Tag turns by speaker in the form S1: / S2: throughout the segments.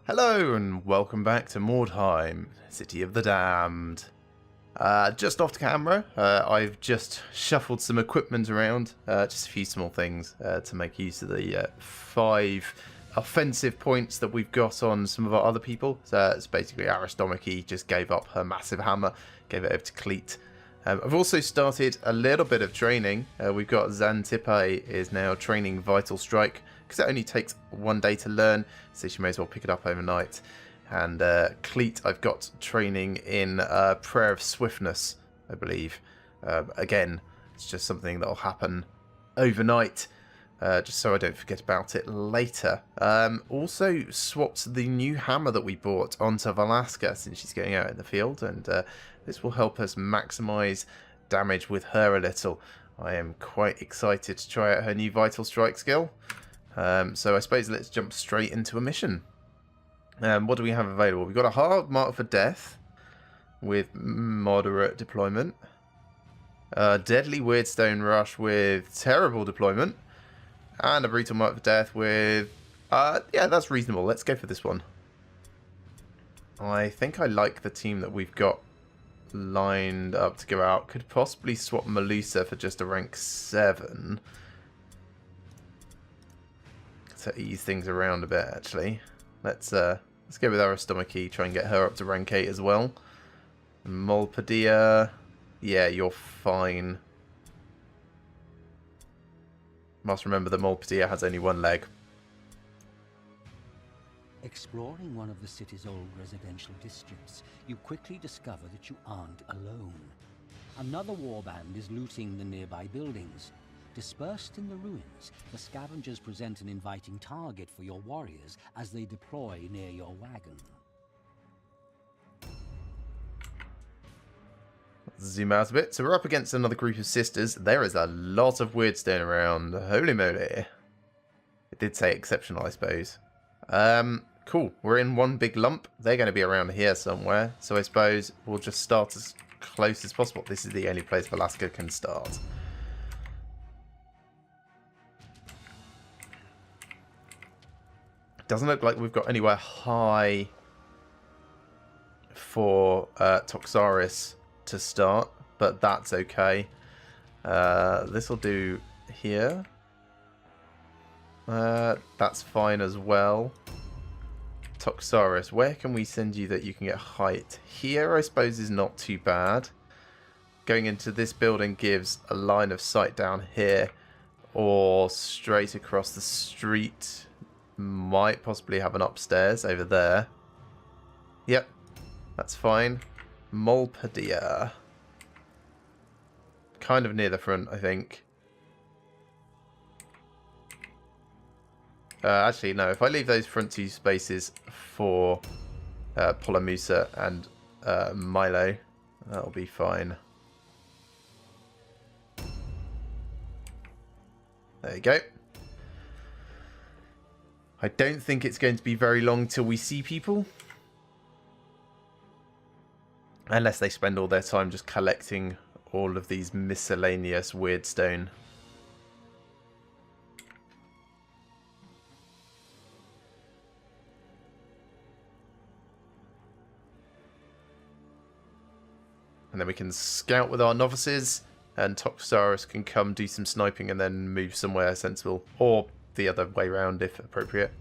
S1: Hello and welcome back to Mordheim, City of the Damned. Just off the camera, I've just shuffled some equipment around, just a few small things to make use of the 5 offensive points that we've got on some of our other people. So it's basically Aristomachy just gave up her massive hammer, gave it over to Cleet. I've also started a little bit of training. We've got Xantippe is now training Vital Strike, because it only takes 1 day to learn, so she may as well pick it up overnight. And Cleet, I've got training in Prayer of Swiftness, I believe. Again, it's just something that'll happen overnight, just so I don't forget about it later. Also swapped the new hammer that we bought onto Valaska since she's going out in the field, and this will help us maximise damage with her a little. I am quite excited to try out her new Vital Strike skill. So I suppose let's jump straight into a mission. What do we have available? We've got a hard mark for death with moderate deployment. Deadly Weirdstone Rush with terrible deployment. And a brutal mark for death with... yeah, that's reasonable. Let's go for this one. I think I like the team that we've got lined up to go out. Could possibly swap Melusa for just a rank 7. To ease things around a bit, actually. Let's go with Aristomachy, try and get her up to rank 8 as well. Molpadia, yeah, you're fine. Must remember that Molpadia has only 1 leg.
S2: Exploring one of the city's old residential districts, you quickly discover that you aren't alone. Another warband is looting the nearby buildings. Dispersed in the ruins, the scavengers present an inviting target for your warriors as they deploy near your wagon.
S1: Let's zoom out a bit. So we're up against another group of sisters. There is a lot of Weirdstone around. Holy moly. It did say exceptional, I suppose. Cool. We're in one big lump. They're going to be around here somewhere. So I suppose we'll just start as close as possible. This is the only place Valaska can start. Doesn't look like we've got anywhere high for Toxaris to start, but that's okay. This will do here. That's fine as well. Toxaris, where can we send you that you can get height? Here, I suppose, is not too bad. Going into this building gives a line of sight down here, or straight across the street. Might possibly have an upstairs over there. Yep, that's fine. Molpadia. Kind of near the front, I think. Actually, no. If I leave those front 2 spaces for Polamusa and Milo, that'll be fine. There you go. I don't think it's going to be very long till we see people. Unless they spend all their time just collecting all of these miscellaneous Weirdstone. And then we can scout with our novices, and Toxaris can come do some sniping and then move somewhere sensible. Or the other way round if appropriate.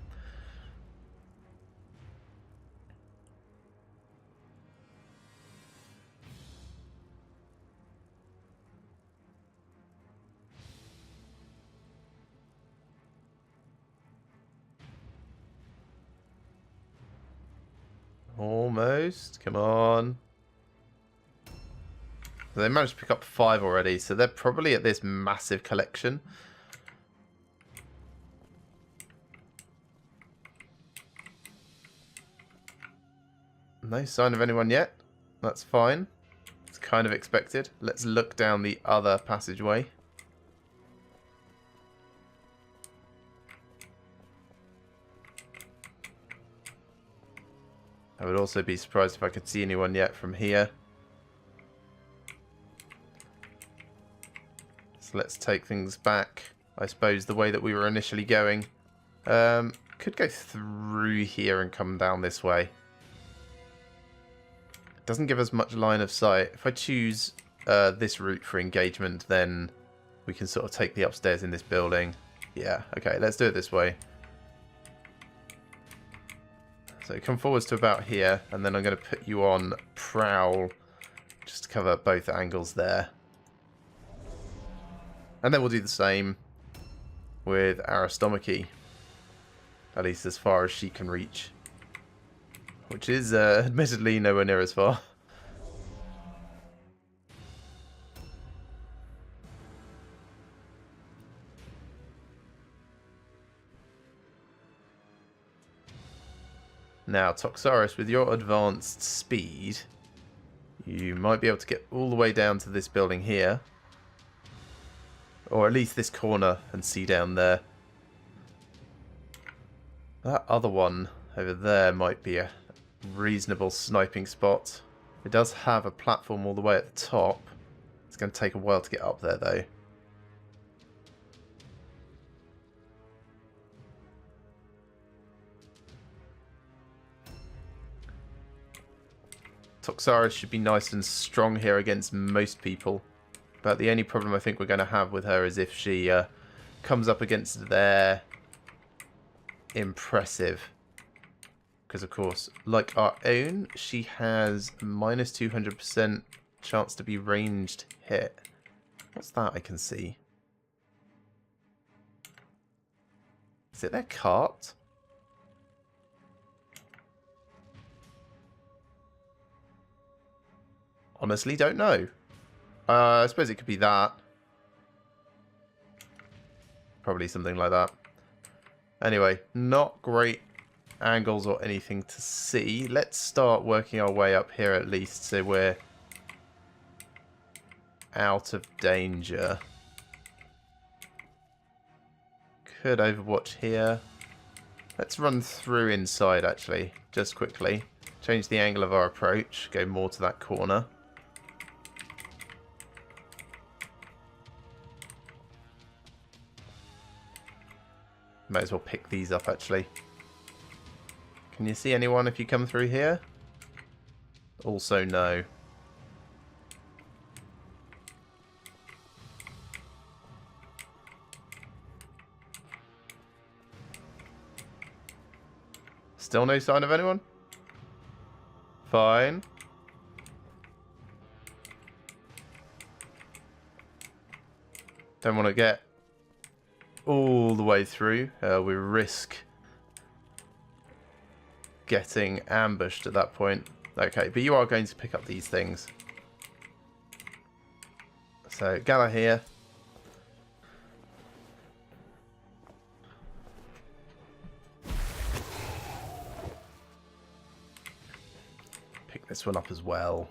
S1: Almost. Come on. They managed to pick up 5 already, so they're probably at this massive collection. No sign of anyone yet. That's fine. It's kind of expected. Let's look down the other passageway. I would also be surprised if I could see anyone yet from here. So let's take things back, I suppose, the way that we were initially going. Could go through here and come down this way. Doesn't give us much line of sight. If I choose this route for engagement, then we can sort of take the upstairs in this building. Yeah, okay, let's do it this way. So come forwards to about here, and then I'm going to put you on prowl, just to cover both angles there. And then we'll do the same with Aristomache, at least as far as she can reach. Which is admittedly nowhere near as far. Now, Toxaris, with your advanced speed, you might be able to get all the way down to this building here. Or at least this corner and see down there. That other one over there might be a reasonable sniping spot. It does have a platform all the way at the top. It's going to take a while to get up there though. Toxaris should be nice and strong here against most people. But the only problem I think we're going to have with her is if she comes up against their impressive. Because of course, like our own, she has minus 200% chance to be ranged hit. What's that I can see? Is it their cart? Honestly, don't know. I suppose it could be that. Probably something like that. Anyway, not great angles or anything to see. Let's start working our way up here at least so we're out of danger. Could overwatch here. Let's run through inside actually, just quickly. Change the angle of our approach, go more to that corner. Might as well pick these up actually. Can you see anyone if you come through here? Also no. Still no sign of anyone? Fine. Don't want to get all the way through. We risk getting ambushed at that point. Okay, but you are going to pick up these things. So gather here. Pick this one up as well.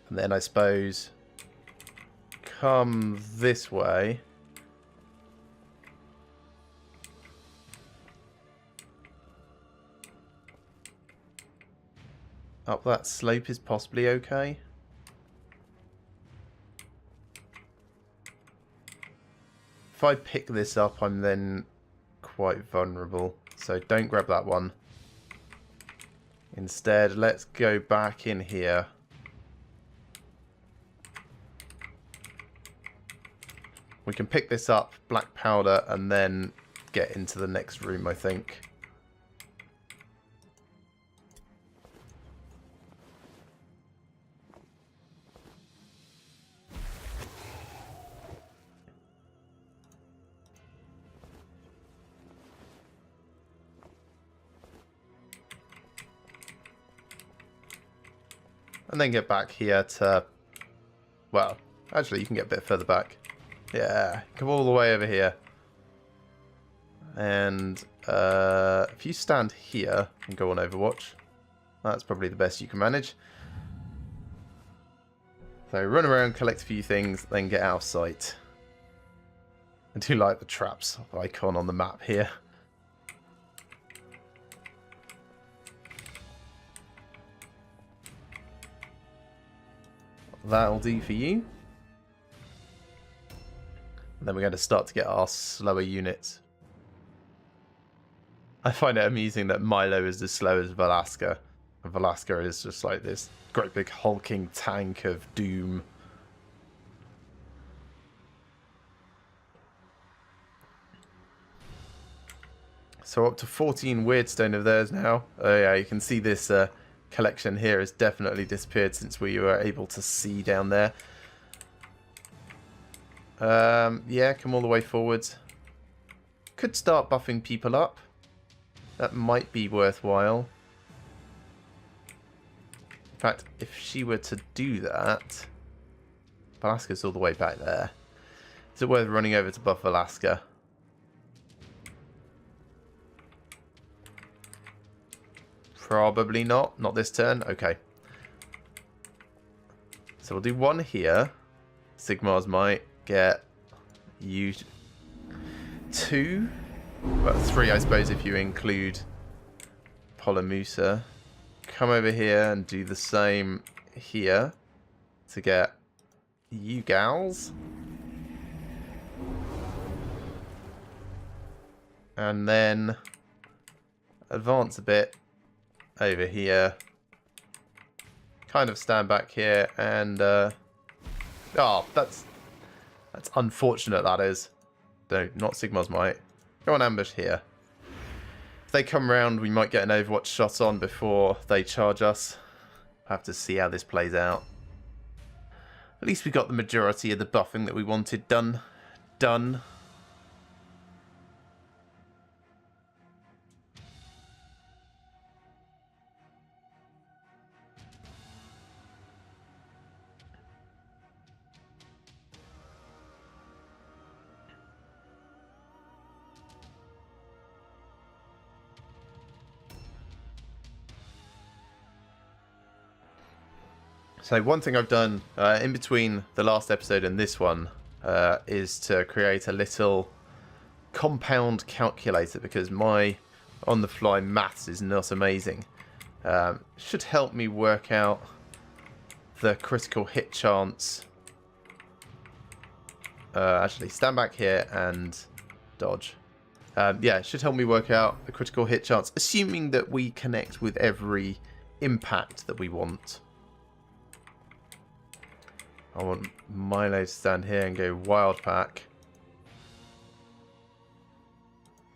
S1: And then I suppose come this way. Up that slope is possibly okay. If I pick this up, I'm then quite vulnerable. So don't grab that one. Instead, let's go back in here. We can pick this up, black powder, and then get into the next room, I think. And then get back here to... Well, actually, you can get a bit further back. Yeah, come all the way over here. And if you stand here and go on Overwatch, that's probably the best you can manage. So run around, collect a few things, then get out of sight. I do like the traps icon on the map here. That'll do for you. And then we're going to start to get our slower units. I find it amusing that Milo is as slow as Velasca. And Velasca is just like this great big hulking tank of doom. So up to 14 Weirdstone of theirs now. Oh yeah, you can see this collection here has definitely disappeared since we were able to see down there. Yeah, come all the way forwards. Could start buffing people up. That might be worthwhile. In fact, if she were to do that... Velasca's all the way back there. Is it worth running over to buff Velasca? Probably not. Not this turn. Okay. So we'll do one here. Sigmar's might get you 2. Well, 3, I suppose, if you include Polomusa. Come over here and do the same here to get you gals. And then advance a bit over here. Kind of stand back here and... oh, that's unfortunate, that is. No, not Sigmar's might. Go on ambush here. If they come round, we might get an Overwatch shot on before they charge us. Have to see how this plays out. At least we got the majority of the buffing that we wanted done. So one thing I've done in between the last episode and this one is to create a little compound calculator, because my on-the-fly maths is not amazing. Should help me work out the critical hit chance. Actually, stand back here and dodge. Yeah, it should help me work out the critical hit chance, assuming that we connect with every impact that we want. I want Milo to stand here and go wild pack.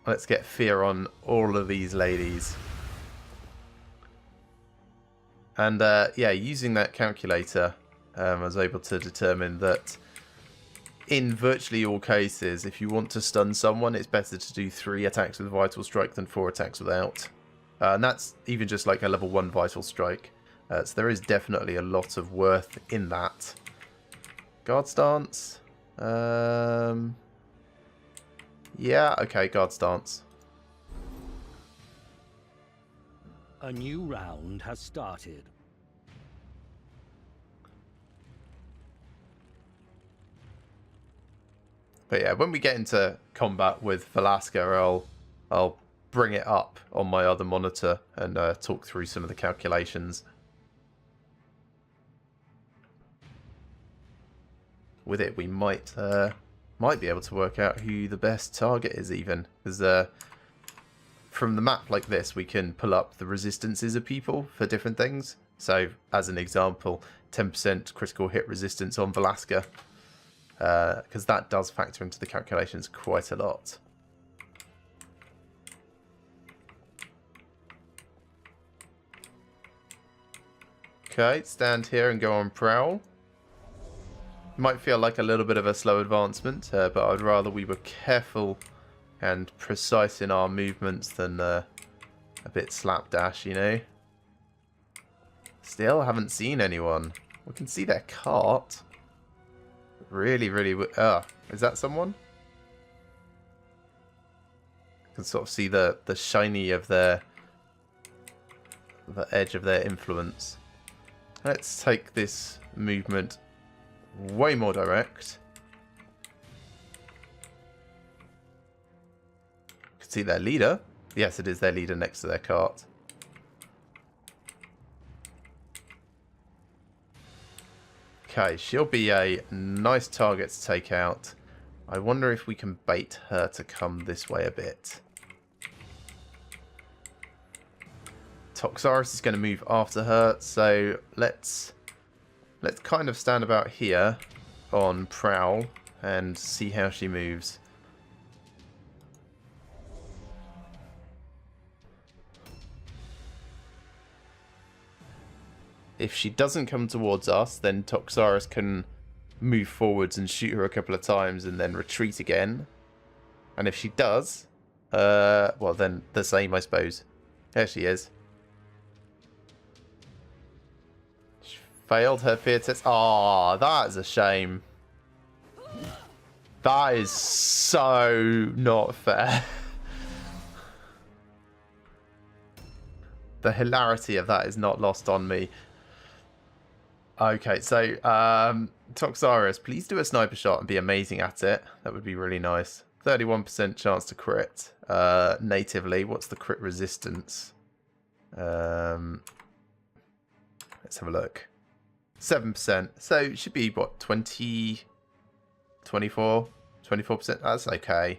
S1: Let's get fear on all of these ladies. And yeah, using that calculator, I was able to determine that in virtually all cases, if you want to stun someone, it's better to do 3 attacks with Vital Strike than 4 attacks without. And that's even just like a level 1 Vital Strike. So there is definitely a lot of worth in that. Guard stance. Yeah, okay, guard stance.
S2: A new round has started.
S1: But yeah, when we get into combat with Velasca, I'll bring it up on my other monitor and talk through some of the calculations. With it, we might be able to work out who the best target is, even, because from the map like this, we can pull up the resistances of people for different things. So, as an example, 10% critical hit resistance on Velasca, because that does factor into the calculations quite a lot. Okay, stand here and go on prowl. Might feel like a little bit of a slow advancement, but I'd rather we were careful and precise in our movements than a bit slapdash, you know. Still haven't seen anyone. We can see their cart. Really, is that someone? You can sort of see the shiny of the edge of their influence. Let's take this movement way more direct. You can see their leader. Yes, it is their leader next to their cart. Okay, she'll be a nice target to take out. I wonder if we can bait her to come this way a bit. Toxaris is going to move after her, so let's kind of stand about here on Prowl and see how she moves. If she doesn't come towards us, then Toxaris can move forwards and shoot her a couple of times and then retreat again. And if she does, well then the same, I suppose. There she is. She failed her fear test. Ah, that is a shame. That is so not fair. The hilarity of that is not lost on me. Okay, so Toxaris, please do a sniper shot and be amazing at it. That would be really nice. 31% chance to crit. Natively, what's the crit resistance? Let's have a look. 7%. So it should be, what, 20... 24? 24%? That's okay.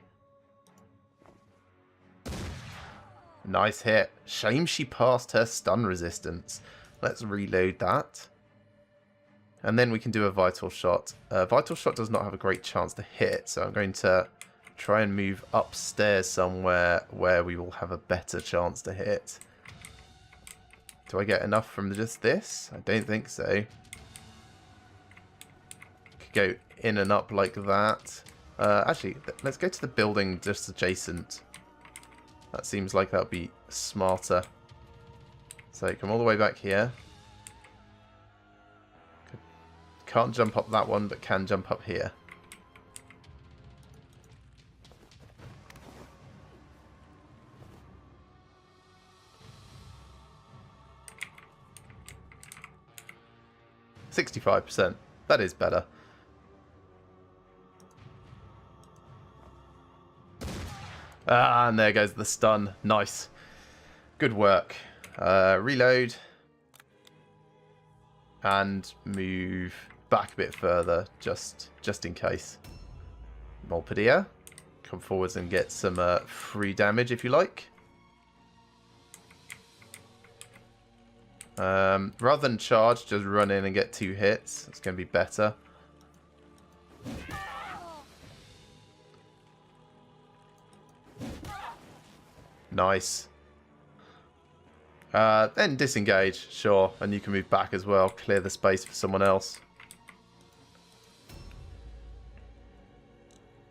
S1: Nice hit. Shame she passed her stun resistance. Let's reload that. And then we can do a vital shot. Vital shot does not have a great chance to hit, so I'm going to try and move upstairs somewhere where we will have a better chance to hit. Do I get enough from just this? I don't think so. Could go in and up like that. Actually, let's go to the building just adjacent. That seems like that would be smarter. So come all the way back here. Can't jump up that one, but can jump up here. %65%. That is better. Ah, and there goes the stun. Nice. Good work. Reload. And move back a bit further, just in case. Molpedia, come forwards and get some free damage if you like. Rather than charge, just run in and get 2 hits. It's going to be better. Nice. Then disengage, sure, and you can move back as well. Clear the space for someone else.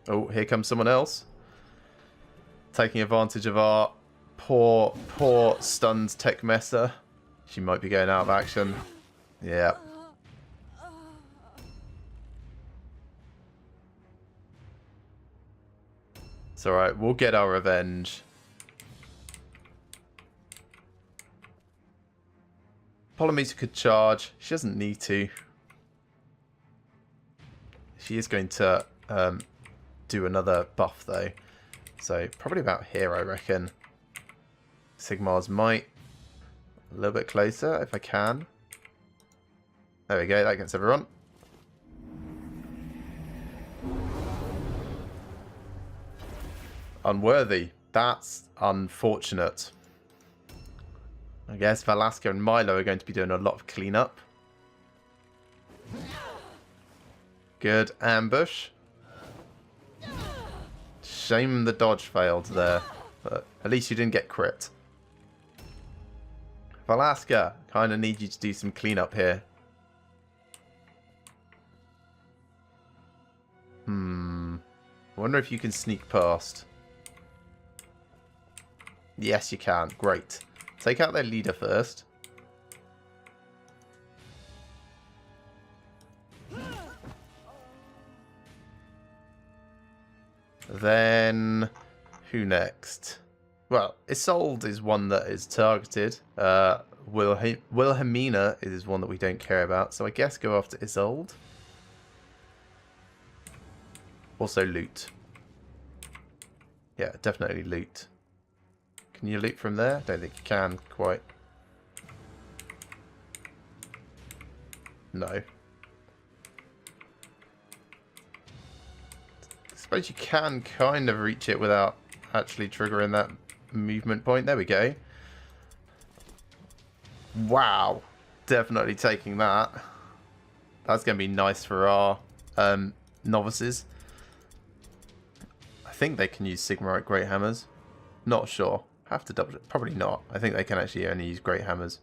S1: Oh, here comes someone else. Taking advantage of our poor stunned tech messer. She might be going out of action. Yeah. It's alright, we'll get our revenge. Polymeter could charge. She doesn't need to. She is going to do another buff though. So probably about here, I reckon. Sigmar's might. A little bit closer if I can. There we go. That gets everyone. Unworthy. That's unfortunate. I guess Valaska and Milo are going to be doing a lot of cleanup. Good ambush. Shame the dodge failed there, but at least you didn't get crit. Valaska, kind of need you to do some cleanup here. I wonder if you can sneak past. Yes, you can. Great. Take out their leader first. Then, who next? Well, Isolde is one that is targeted. Wilhelmina is one that we don't care about. So I guess go after Isolde. Also loot. Yeah, definitely loot. Can you loot from there? Don't think you can quite. No. suppose you can kind of reach it without actually triggering that movement point. There we go. Wow. Definitely taking that. That's going to be nice for our novices. I think they can use Sigmar Great Hammers. Not sure. Have to double... Probably not. I think they can actually only use Great Hammers.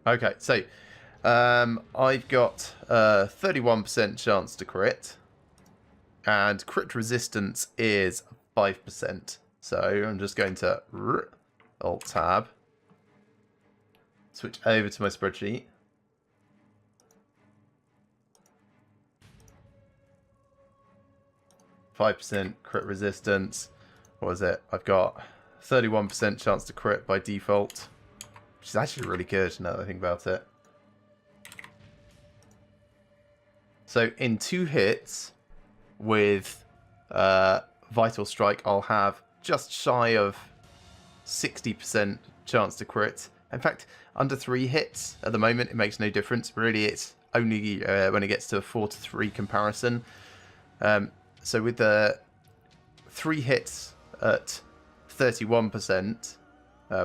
S1: Okay, so I've got 31% chance to crit, and crit resistance is 5%. So I'm just going to Alt Tab, switch over to my spreadsheet. %, crit resistance. What is it? I've got 31% chance to crit by default, which is actually really good now that I think about it. So in 2 hits with Vital Strike, I'll have just shy of 60% chance to crit. In fact, under 3 hits at the moment, it makes no difference. Really, it's only when it gets to a 4 to 3 comparison. So with the 3 hits at 31%,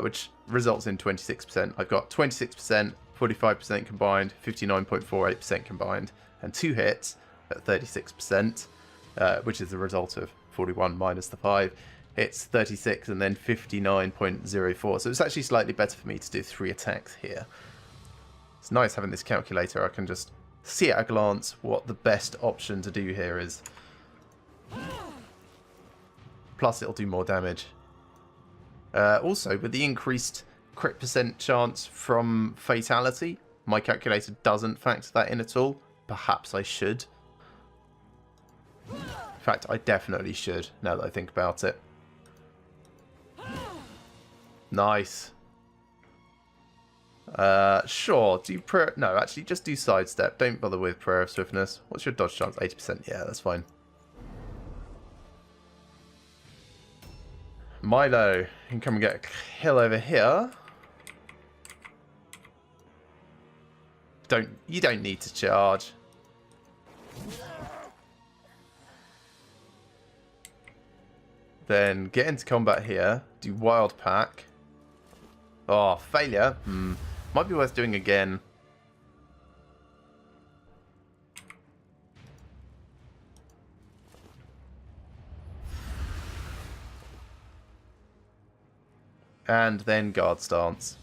S1: which results in 26%, I've got 26%, 45% combined, 59.48% combined, and 2 hits at 36%, which is the result of 41 minus the 5. It's 36 and then 59.04. So it's actually slightly better for me to do 3 attacks here. It's nice having this calculator. I can just see at a glance what the best option to do here is. Plus it'll do more damage. Also, with the increased crit % chance from fatality, my calculator doesn't factor that in at all. Perhaps I should. In fact, I definitely should, now that I think about it. Nice. Sure, do prayer... No, actually, just do sidestep. Don't bother with prayer of swiftness. What's your dodge chance? 80%. Yeah, that's fine. Milo, you can come and get a kill over here. You don't need to charge. Then get into combat here. Do wild pack. Oh, failure. Might be worth doing again. And then guard stance.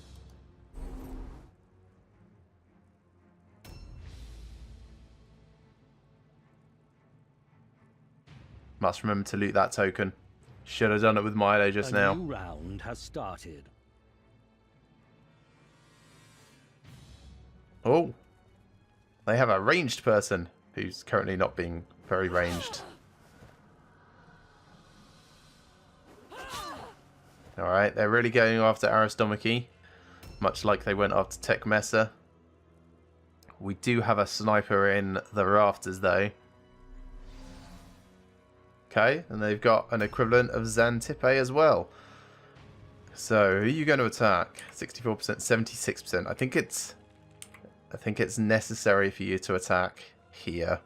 S1: Must remember to loot that token. Should have done it with Milo just now.
S2: A new round has started.
S1: Oh. They have a ranged person who's currently not being very ranged. Alright, they're really going after Aristomachy, much like they went after Tech Messer. We do have a sniper in the rafters, though. Okay, and they've got an equivalent of Xantippe as well. So, who are you going to attack? 64%, 76%. I think it's necessary for you to attack here.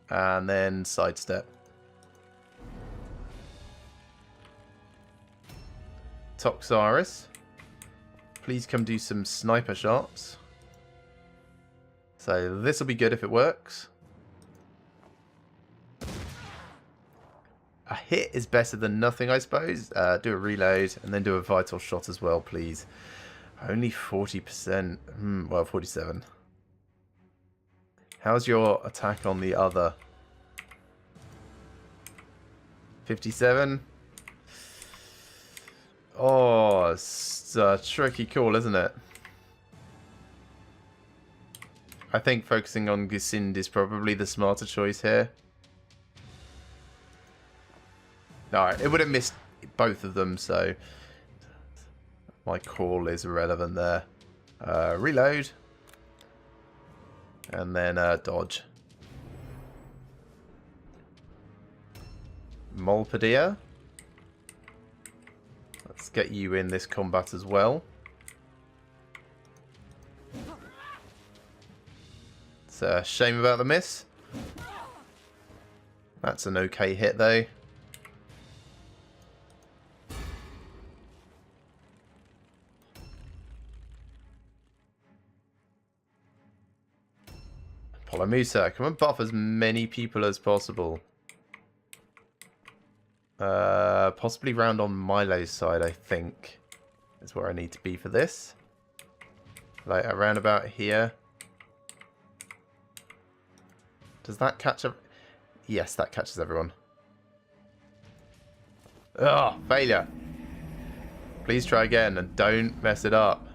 S1: And then sidestep. Toxaris, please come do some sniper shots. So this will be good if it works. A hit is better than nothing, I suppose. Do a reload and then do a vital shot as well, please. Only 40%. Well, 47. How's your attack on the other? 57. Oh, it's a tricky call, isn't it? I think focusing on Gesind is probably the smarter choice here. Alright, it would have missed both of them, so my call is irrelevant there. Reload. And then dodge. Molpadia. Let's get you in this combat as well. It's a shame about the miss. That's an okay hit though. Polomusa, come and buff as many people as possible. Possibly round on Milo's side, I think, is where I need to be for this. Like around about here. Does that catch up? Yes, that catches everyone. Oh, failure. Please try again and don't mess it up.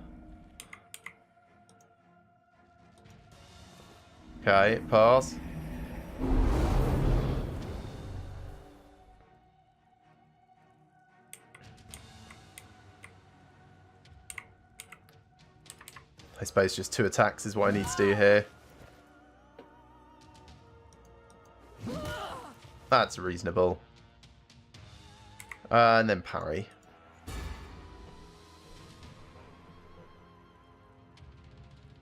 S1: Okay, pass. I suppose just 2 attacks is what I need to do here. That's reasonable. And then parry.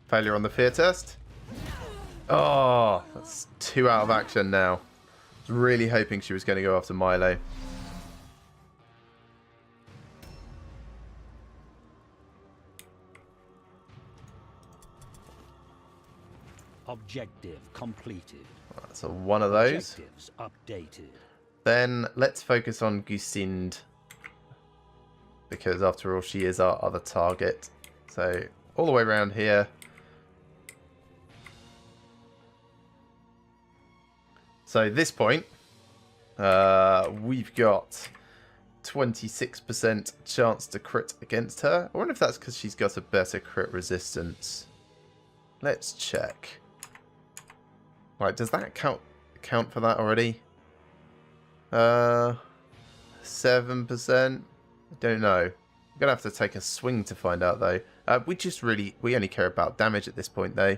S1: Failure on the fear test. Oh, that's 2 out of action now. I was really hoping she was going to go after Milo.
S2: Objective completed.
S1: Right, so one of those.
S2: Objectives updated.
S1: Then let's focus on Gusind. Because after all, she is our other target. So all the way around here. So at this point, we've got 26% chance to crit against her. I wonder if that's because she's got a better crit resistance. Let's check. Right, does that count for that already? 7%? I don't know. I'm going to have to take a swing to find out, though. We only care about damage at this point, though.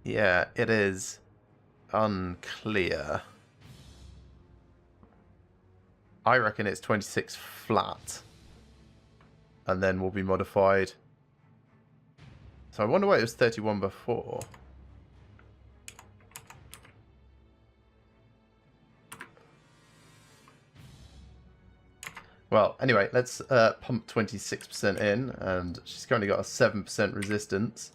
S1: Yeah, it is unclear. I reckon it's 26 flat. And then will be modified. So I wonder why it was 31 before. Well, anyway, let's pump 26% in. And she's currently got a 7% resistance.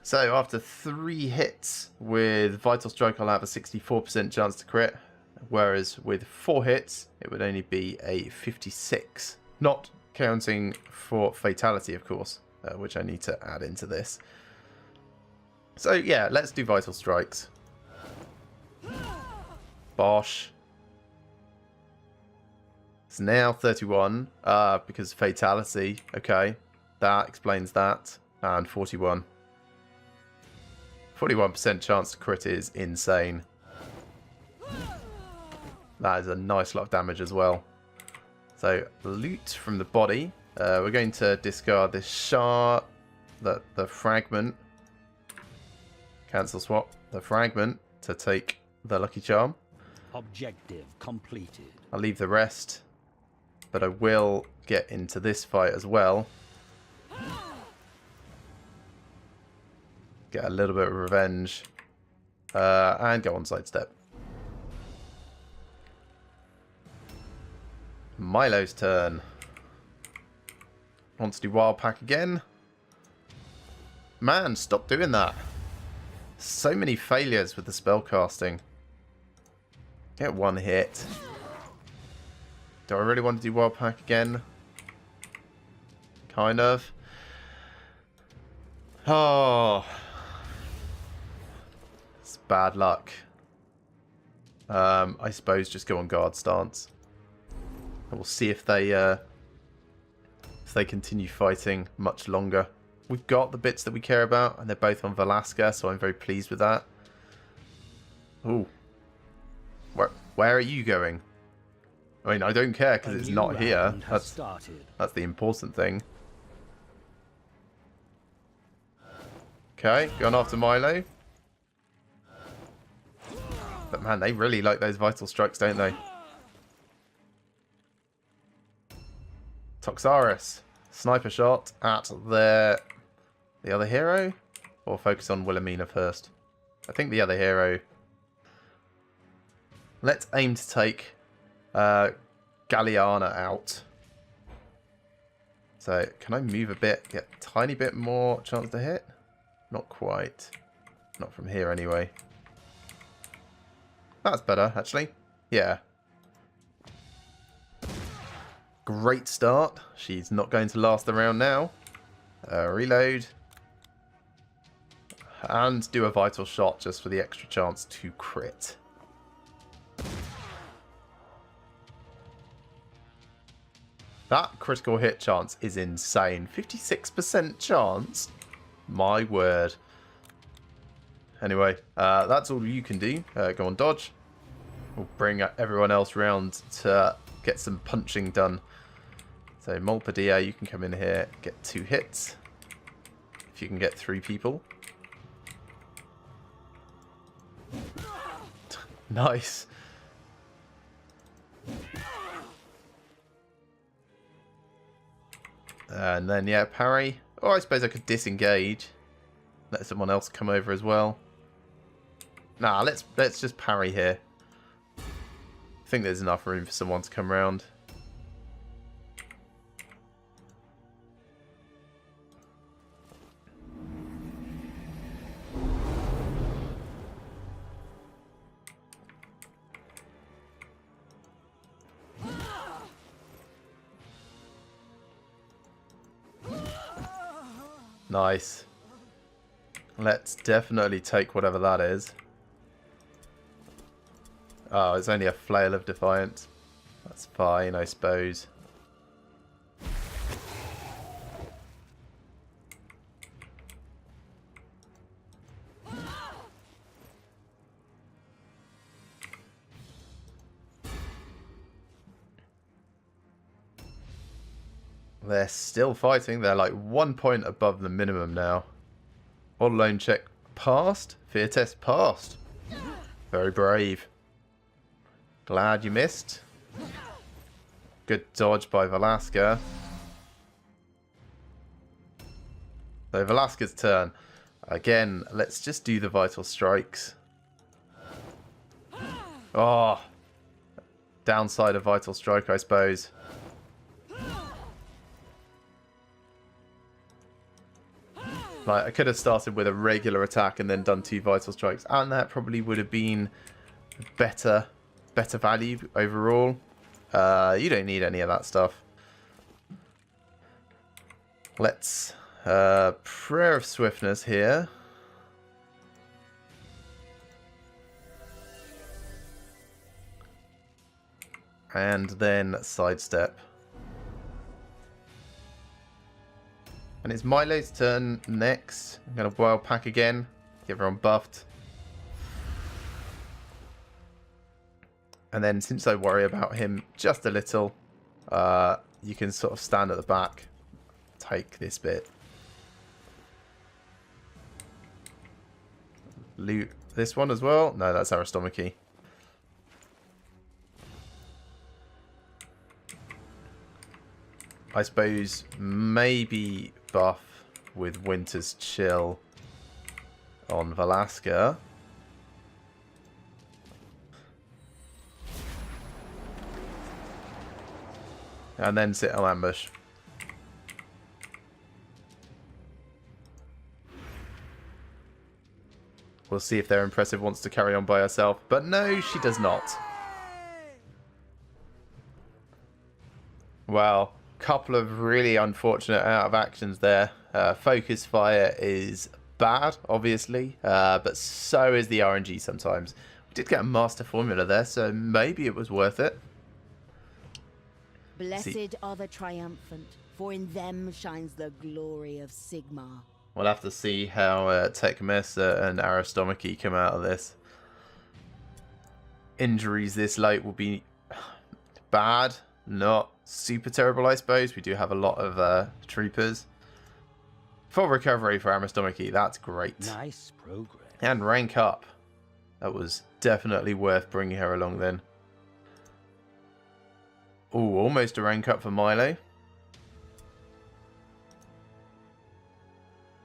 S1: So after 3 hits with Vital Strike, I'll have a 64% chance to crit. Whereas with 4 hits, it would only be a 56. Not counting for Fatality, of course, which I need to add into this. So yeah, let's do Vital Strikes. Bosh. It's now 31, because Fatality. Okay, that explains that. And 41. 41% chance to crit is insane. That is a nice lot of damage as well. So, loot from the body. We're going to discard this shard, the fragment. Cancel swap. The fragment to take the Lucky Charm.
S2: Objective completed.
S1: I'll leave the rest. But I will get into this fight as well. Get a little bit of revenge. And go on sidestep. Milo's turn. Wants to do Wild Pack again. Man, stop doing that. So many failures with the spell casting. Get 1 hit. Do I really want to do Wild Pack again? Kind of. Oh. It's bad luck. I suppose just go on guard stance. And we'll see if they if they continue fighting much longer. We've got the bits that we care about, and they're both on Velasca, so I'm very pleased with that. Ooh. Where are you going? I mean, I don't care because it's not here. That's the important thing. Okay, going after Milo. But man, they really like those vital strikes, don't they? Toxaris. Sniper shot at the other hero? Or focus on Wilhelmina first? I think the other hero. Let's aim to take Galliana out. So, can I move a bit? Get a tiny bit more chance to hit? Not quite. Not from here anyway. That's better, actually. Yeah. Great start. She's not going to last the round now. Reload. And do a vital shot just for the extra chance to crit. That critical hit chance is insane. 56% chance. My word. Anyway, that's all you can do. Go on, dodge. We'll bring everyone else round to get some punching done. So, Molpadia, you can come in here, get 2 hits. If you can get 3 people. Nice. And then, yeah, parry. Or I suppose I could disengage. Let someone else come over as well. Nah, let's just parry here. I think there's enough room for someone to come around. Nice. Let's definitely take whatever that is. Oh, it's only a flail of defiance. That's fine, I suppose. They're still fighting. They're like 1 point above the minimum now. All alone check passed. Fear test passed. Very brave. Glad you missed. Good dodge by Velasca. So Velasca's turn. Again, let's just do the vital strikes. Oh. Downside of vital strike, I suppose. Like, I could have started with a regular attack and then done 2 vital strikes, and that probably would have been better value overall. You don't need any of that stuff. Let's Prayer of Swiftness here. And then sidestep. And it's Milo's turn next. I'm going to wild pack again. Get everyone buffed. And then since I worry about him just a little, you can sort of stand at the back. Take this bit. Loot this one as well. No, that's Aristomachy. I suppose maybe buff with Winter's Chill on Velasca. And then sit on ambush. We'll see if their impressive wants to carry on by herself. But no, she does not. Well, couple of really unfortunate out of actions there. Focus fire is bad, obviously, but so is the RNG sometimes. We did get a master formula there, so maybe it was worth it.
S3: Blessed are the triumphant, for in them shines the glory of Sigmar.
S1: We'll have to see how Tekmessa and Aristomachy come out of this. Injuries this late will be bad, not super terrible, I suppose. We do have a lot of troopers. Full recovery for Aristomachy, that's great.
S2: Nice progress.
S1: And rank up. That was definitely worth bringing her along then. Oh, almost a rank up for Milo.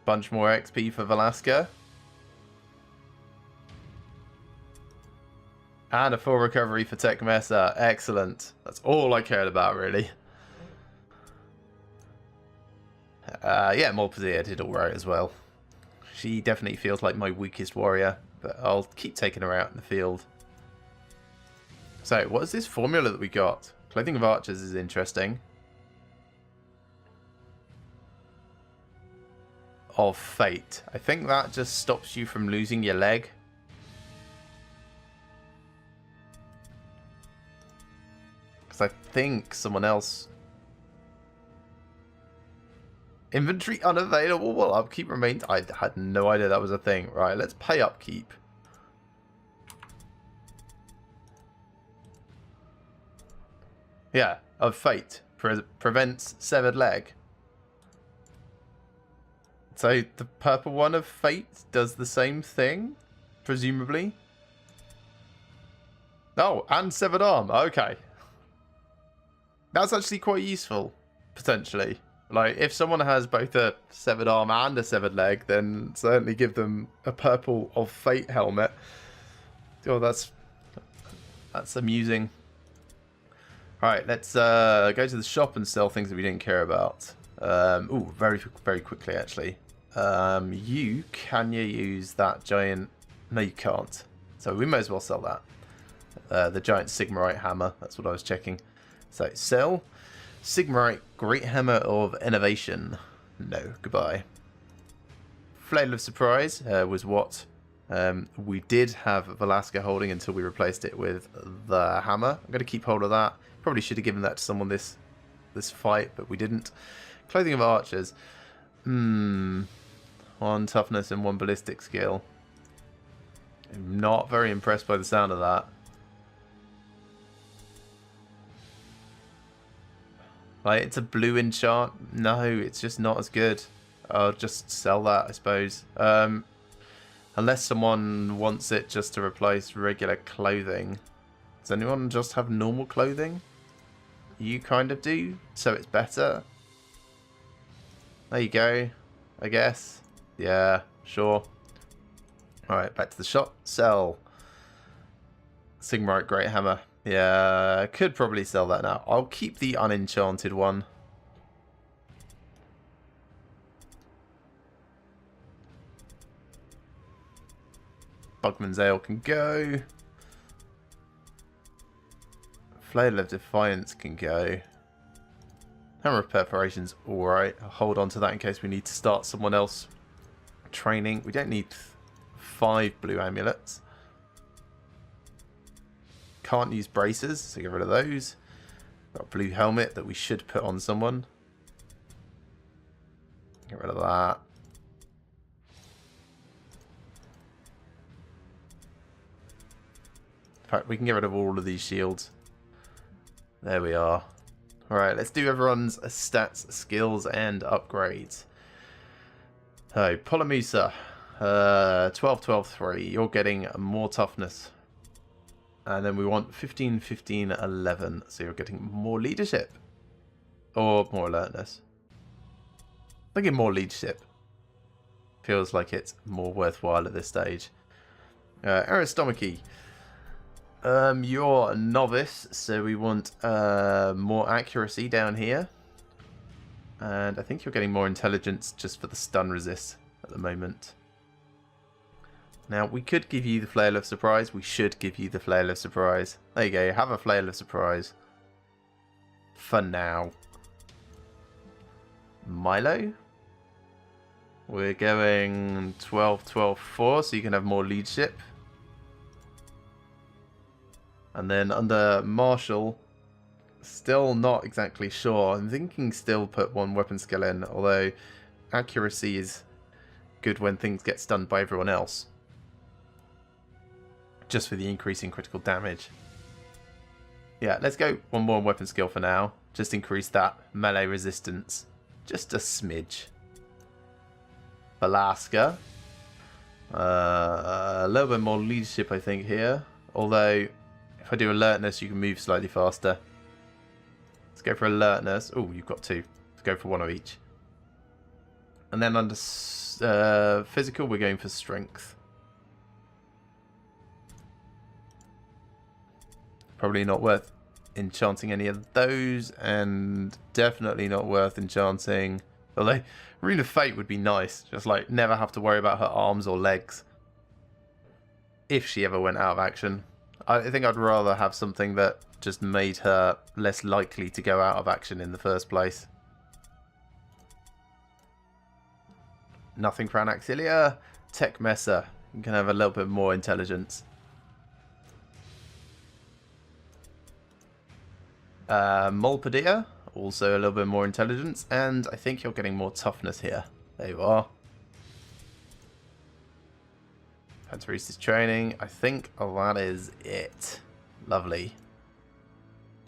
S1: Bunch more XP for Velasca. And a full recovery for Tekmessa. Excellent. That's all I cared about, really. Yeah, Molpazia did alright as well. She definitely feels like my weakest warrior, but I'll keep taking her out in the field. So, what is this formula that we got? Clothing of Archers is interesting. Of Fate. I think that just stops you from losing your leg. Because I think someone else... Inventory unavailable? Well, upkeep remains... I had no idea that was a thing. Right, let's pay upkeep. Yeah, of Fate. Prevents severed leg. So the purple one of Fate does the same thing, presumably. Oh, and severed arm. Okay. That's actually quite useful, potentially. Like, if someone has both a severed arm and a severed leg, then certainly give them a purple of Fate helmet. Oh, that's amusing. Alright, let's go to the shop and sell things that we didn't care about. Ooh, very quickly, actually. Can you use that giant... No, you can't. So we may as well sell that. The giant Sigmarite hammer. That's what I was checking. So, sell. Sigmarite Great Hammer of Innovation. No, goodbye. Flail of Surprise was what we did have Velasca holding until we replaced it with the hammer. I'm going to keep hold of that. Probably should have given that to someone this fight, but we didn't. Clothing of Archers. 1 toughness and 1 ballistic skill. I'm not very impressed by the sound of that. Like, it's a blue enchant. No, it's just not as good. I'll just sell that, I suppose. Unless someone wants it just to replace regular clothing. Does anyone just have normal clothing? You kind of do, so it's better. There you go, I guess. Yeah, sure. Alright, back to the shop. Sell. Sigmarite Great Hammer. Yeah, I could probably sell that now. I'll keep the unenchanted one. Bugman's Ale can go. Flail of Defiance can go. Hammer of Perforation's alright. I'll hold on to that in case we need to start someone else training. We don't need 5 blue amulets. Can't use braces, so get rid of those. Got a blue helmet that we should put on someone. Get rid of that. In fact, we can get rid of all of these shields. There we are. Alright, let's do everyone's stats, skills, and upgrades. So, Polymusa. 12, 12, 3. You're getting more toughness. And then we want 15, 15, 11. So you're getting more leadership. Or more alertness. I think more leadership. Feels like it's more worthwhile at this stage. Aristomachy. You're a novice, so we want more accuracy down here. And I think you're getting more intelligence just for the stun resist at the moment. Now, we could give you the Flail of Surprise. We should give you the Flail of Surprise. There you go. Have a Flail of Surprise. For now. Milo. We're going 12, 12, 4, so you can have more leadership. And then under Marshall, Still not exactly sure. I'm thinking still put 1 weapon skill in, although accuracy is good when things get stunned by everyone else. Just for the increase in critical damage. Yeah, let's go 1 more weapon skill for now. Just increase that melee resistance. Just a smidge. Alaska. A little bit more leadership, I think, here. Although, if I do alertness, you can move slightly faster. Let's go for alertness. Oh, you've got 2. Let's go for 1 of each. And then under physical, we're going for strength. Probably not worth enchanting any of those, and definitely not worth enchanting. Although, Rune of Fate would be nice. Just like never have to worry about her arms or legs. If she ever went out of action. I think I'd rather have something that just made her less likely to go out of action in the first place. Nothing for Anaxilia. Tech Messer. You can have a little bit more intelligence. Molpadia. Also a little bit more intelligence. And I think you're getting more toughness here. There you are. Panteristis training. I think that is it. Lovely.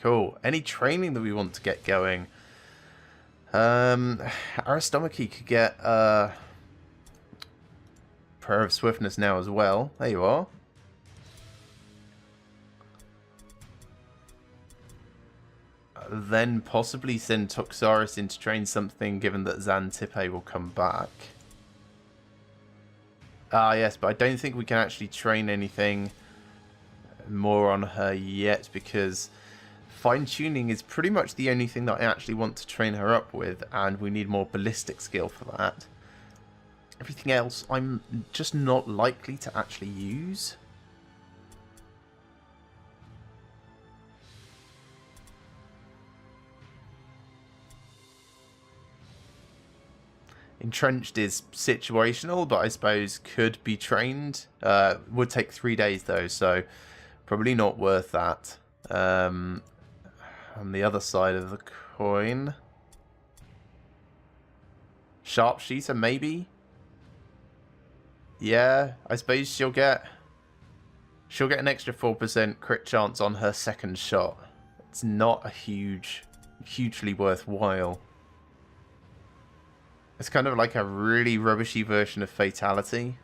S1: Cool. Any training that we want to get going? Aristomache could get Prayer of Swiftness now as well. There you are. Then possibly send Toxaris in to train something, given that Xantippe will come back. Ah, yes, but I don't think we can actually train anything more on her yet, because fine-tuning is pretty much the only thing that I actually want to train her up with, and we need more ballistic skill for that. Everything else I'm just not likely to actually use. Entrenched is situational, but I suppose could be trained. Would take 3 days though, so probably not worth that. On the other side of the coin, Sharpshooter maybe. Yeah, I suppose she'll get an extra 4% crit chance on her second shot. It's not a hugely worthwhile. It's kind of like a really rubbishy version of Fatality.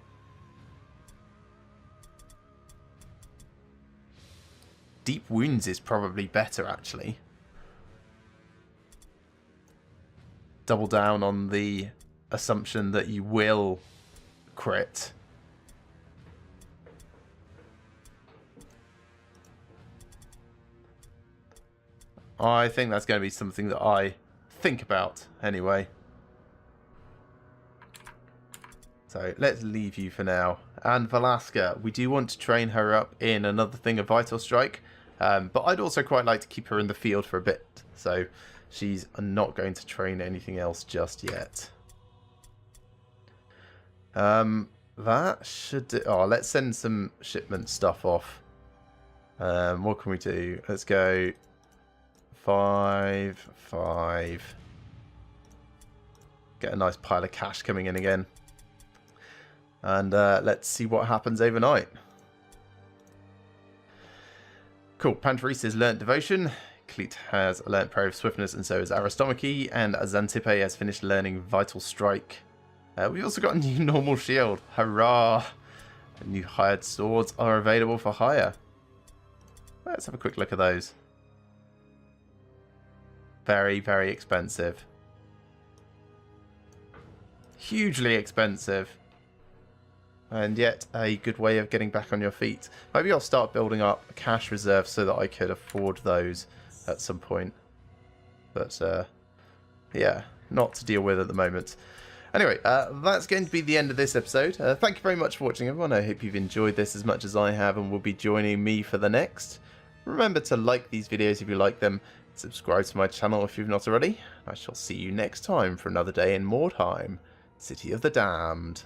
S1: Deep Wounds is probably better, actually. Double down on the assumption that you will crit. I think that's going to be something that I think about, anyway. So let's leave you for now. And Velasca, we do want to train her up in another thing of Vital Strike. But I'd also quite like to keep her in the field for a bit. So she's not going to train anything else just yet. That should do. Oh, let's send some shipment stuff off. What can we do? Let's go 5, 5. Get a nice pile of cash coming in again. And let's see what happens overnight. Cool. Panteristis has learnt Devotion. Cleet has learnt Prayer of Swiftness, and so has Aristomache. And Xantippe has finished learning Vital Strike. We've also got a new normal shield. Hurrah! The new hired swords are available for hire. Let's have a quick look at those. Very, very expensive. Hugely expensive. And yet a good way of getting back on your feet. Maybe I'll start building up a cash reserve so that I could afford those at some point. But yeah, not to deal with at the moment. Anyway, that's going to be the end of this episode. Thank you very much for watching, everyone. I hope you've enjoyed this as much as I have and will be joining me for the next. Remember to like these videos if you like them. Subscribe to my channel if you've not already. I shall see you next time for another day in Mordheim, City of the Damned.